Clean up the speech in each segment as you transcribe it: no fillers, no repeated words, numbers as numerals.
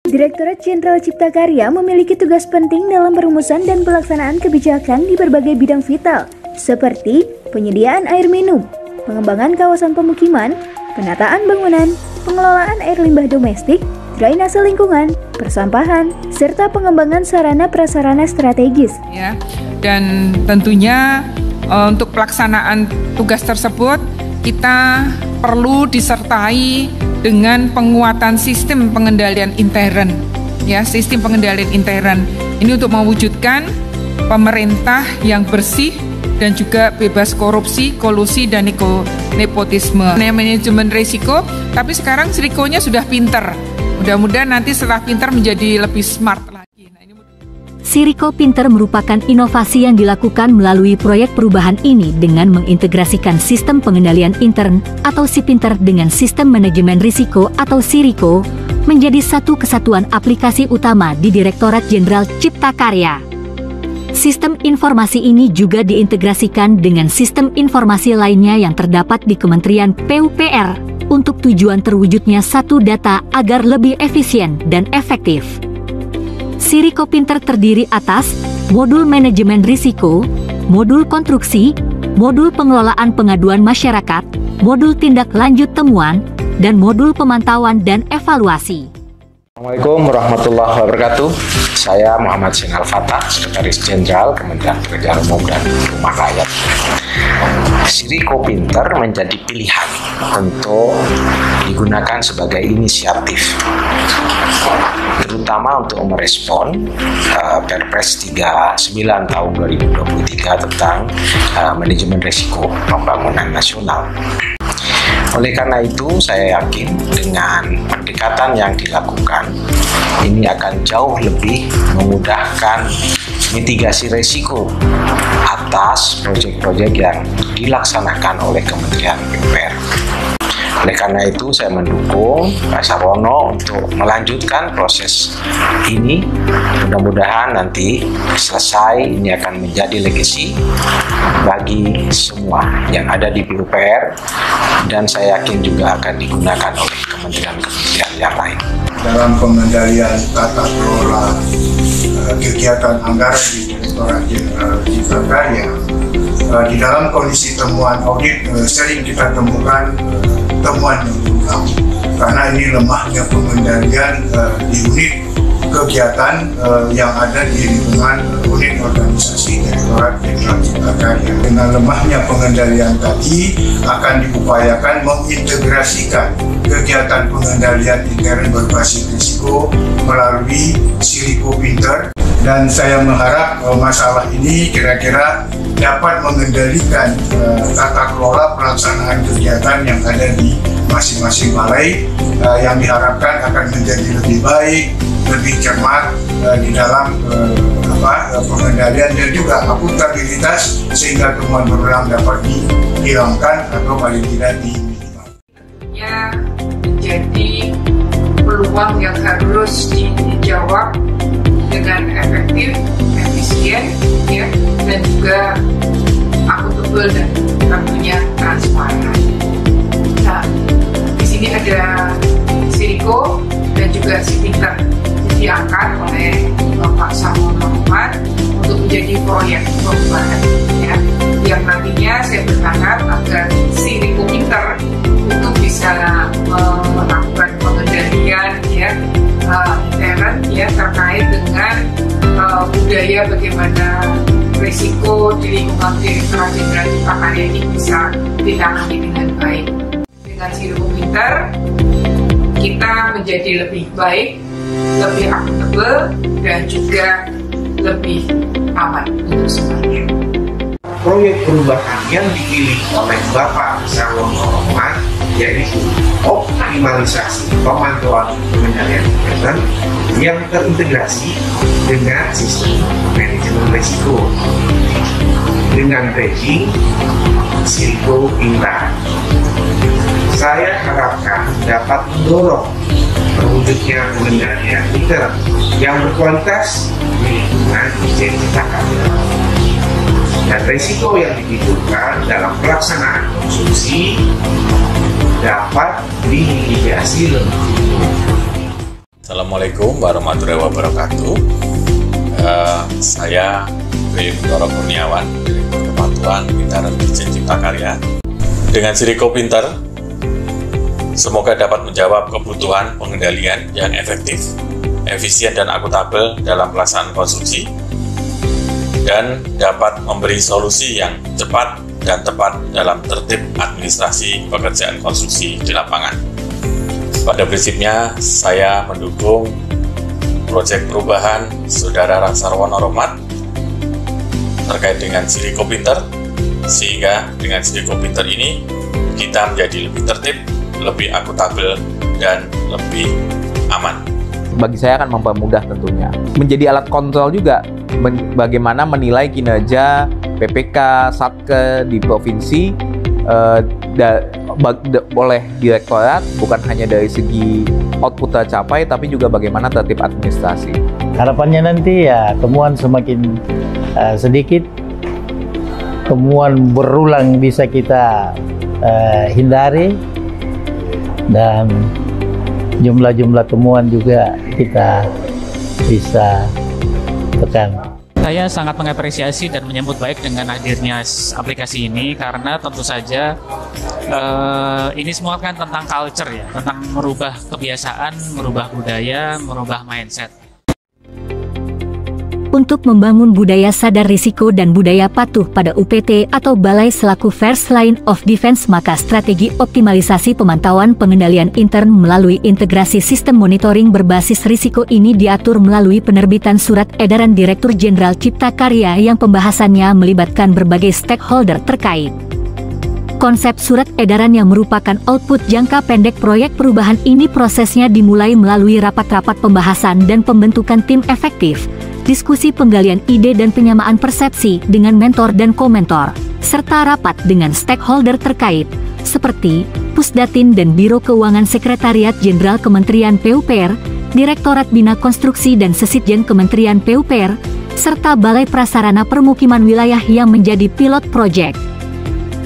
Direktorat Jenderal Cipta Karya memiliki tugas penting dalam perumusan dan pelaksanaan kebijakan di berbagai bidang vital, seperti penyediaan air minum, pengembangan kawasan pemukiman, penataan bangunan, pengelolaan air limbah domestik, drainase lingkungan, persampahan, serta pengembangan sarana prasarana strategis. Ya, dan tentunya untuk pelaksanaan tugas tersebut kita perlu disertai dengan penguatan sistem pengendalian intern. Ya, sistem pengendalian intern ini untuk mewujudkan pemerintah yang bersih dan juga bebas korupsi, kolusi, dan nepotisme. Manajemen risiko, tapi sekarang risikonya sudah pinter. Mudah-mudahan nanti setelah pinter menjadi lebih smart lagi. Siriko Pinter merupakan inovasi yang dilakukan melalui proyek perubahan ini dengan mengintegrasikan sistem pengendalian intern atau SIPinter dengan sistem manajemen risiko atau Siriko menjadi satu kesatuan aplikasi utama di Direktorat Jenderal Cipta Karya. Sistem informasi ini juga diintegrasikan dengan sistem informasi lainnya yang terdapat di Kementerian PUPR untuk tujuan terwujudnya satu data agar lebih efisien dan efektif. Siriko Pinter terdiri atas modul manajemen risiko, modul konstruksi, modul pengelolaan pengaduan masyarakat, modul tindak lanjut temuan, dan modul pemantauan dan evaluasi. Assalamualaikum warahmatullahi wabarakatuh. Saya Muhammad Sinal Fatah, Sekretaris Jenderal Kementerian Pekerjaan Umum dan Rumah Rakyat. Siriko Pinter menjadi pilihan untuk digunakan sebagai inisiatif, terutama untuk merespon Perpres 39 tahun 2023 tentang manajemen risiko pembangunan nasional. Oleh karena itu, saya yakin dengan pendekatan yang dilakukan, ini akan jauh lebih memudahkan mitigasi risiko atas proyek-proyek yang dilaksanakan oleh Kementerian PUPR. Oleh karena itu, saya mendukung Pak Sarwono untuk melanjutkan proses ini. Mudah-mudahan nanti selesai, ini akan menjadi legacy bagi semua yang ada di PUPR, dan saya yakin juga akan digunakan oleh kementerian-kementerian yang lain. Dalam pengendalian tata kelola kegiatan anggaran di Direktorat Jenderal Cipta Karya, di dalam kondisi temuan audit sering kita temukan temuan yang berulang, karena ini lemahnya pengendalian di unit kegiatan yang ada di lingkungan unit organisasi Direktorat Jenderal Cipta Karya. Dengan lemahnya pengendalian tadi, akan diupayakan mengintegrasikan kegiatan pengendalian intern berbasis risiko melalui Siriko Pinter, dan saya mengharap masalah ini kira-kira dapat mengendalikan tata kelola pelaksanaan kegiatan yang ada di masing-masing balai, yang diharapkan akan menjadi lebih baik, lebih cermat di dalam pengendalian dan juga akuntabilitas, sehingga temuan berulang dapat dihilangkan atau paling tidak diminimalkan. Ya, menjadi peluang yang harus dijawab dengan efektif, efisien, ya, dan juga akuntabel dan tentunya transparan. Nah, di sini ada Siriko dan juga SIPinter diangkat oleh Bapak Sarwono untuk menjadi proyek perubahan, ya, yang nantinya saya berharap agar Siriko Pinter untuk bisa melakukan pengendalian, ya, intern, ya, terkait dengan budaya bagaimana risiko di lingkungan Direktorat Jenderal Cipta Karya ini bisa ditangani dengan baik. Dengan Siriko Pinter kita menjadi lebih baik, lebih akuntabel, dan juga lebih aman untuk semuanya. Proyek perubahan yang dipilih oleh Bapak Sarwono yaitu optimalisasi pemantauan pengendalian intern yang terintegrasi dengan sistem manajemen risiko dengan ranking Siriko Pinter. Saya harapkan dapat mendorong terwujudnya pengendalian intern yang berkualitas di lingkungan Dijen Cipta Karya, dan risiko yang ditimbulkan dalam pelaksanaan konsumsi dapat dimitigasi lebih dulu. Assalamualaikum warahmatullahi wabarakatuh. Saya Tri Untoro Kurniawan, Direktur Kepatuhan Pintaran Dirjen Cipta Karya. Dengan Siriko Pinter, semoga dapat menjawab kebutuhan pengendalian yang efektif, efisien dan akuntabel dalam pelaksanaan konstruksi, dan dapat memberi solusi yang cepat dan tepat dalam tertib administrasi pekerjaan konstruksi di lapangan. Pada prinsipnya, saya mendukung proyek perubahan Saudara Sarwono Rohmat terkait dengan Siriko Pinter, sehingga dengan Siriko Pinter ini kita menjadi lebih tertib, lebih akuntabel, dan lebih aman. Bagi saya akan mempermudah tentunya. Menjadi alat kontrol juga bagaimana menilai kinerja PPK, Satke di provinsi oleh direktorat, bukan hanya dari segi output tercapai, tapi juga bagaimana tertib administrasi. Harapannya nanti ya temuan semakin sedikit, temuan berulang bisa kita hindari, dan jumlah temuan juga kita bisa tekan. Saya sangat mengapresiasi dan menyambut baik dengan hadirnya aplikasi ini, karena tentu saja ini semua kan tentang culture ya, tentang merubah kebiasaan, merubah budaya, merubah mindset. Untuk membangun budaya sadar risiko dan budaya patuh pada UPT atau Balai selaku First Line of Defense, maka strategi optimalisasi pemantauan pengendalian intern melalui integrasi sistem monitoring berbasis risiko ini diatur melalui penerbitan Surat Edaran Direktur Jenderal Cipta Karya yang pembahasannya melibatkan berbagai stakeholder terkait. Konsep surat edaran yang merupakan output jangka pendek proyek perubahan ini prosesnya dimulai melalui rapat-rapat pembahasan dan pembentukan tim efektif, diskusi penggalian ide dan penyamaan persepsi dengan mentor dan komentor, serta rapat dengan stakeholder terkait, seperti Pusdatin dan Biro Keuangan Sekretariat Jenderal Kementerian PUPR, Direktorat Bina Konstruksi dan Sesitjen Kementerian PUPR, serta Balai Prasarana Permukiman Wilayah yang menjadi pilot project.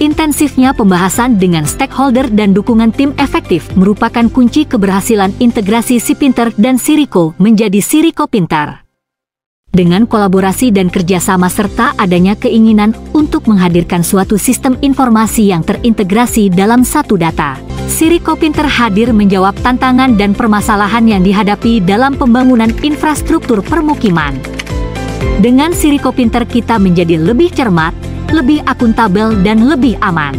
Intensifnya pembahasan dengan stakeholder dan dukungan tim efektif merupakan kunci keberhasilan integrasi SIPinter dan Siriko menjadi Siriko Pintar. Dengan kolaborasi dan kerjasama serta adanya keinginan untuk menghadirkan suatu sistem informasi yang terintegrasi dalam satu data, Siriko Pinter hadir menjawab tantangan dan permasalahan yang dihadapi dalam pembangunan infrastruktur permukiman. Dengan Siriko Pinter kita menjadi lebih cermat, lebih akuntabel, dan lebih aman.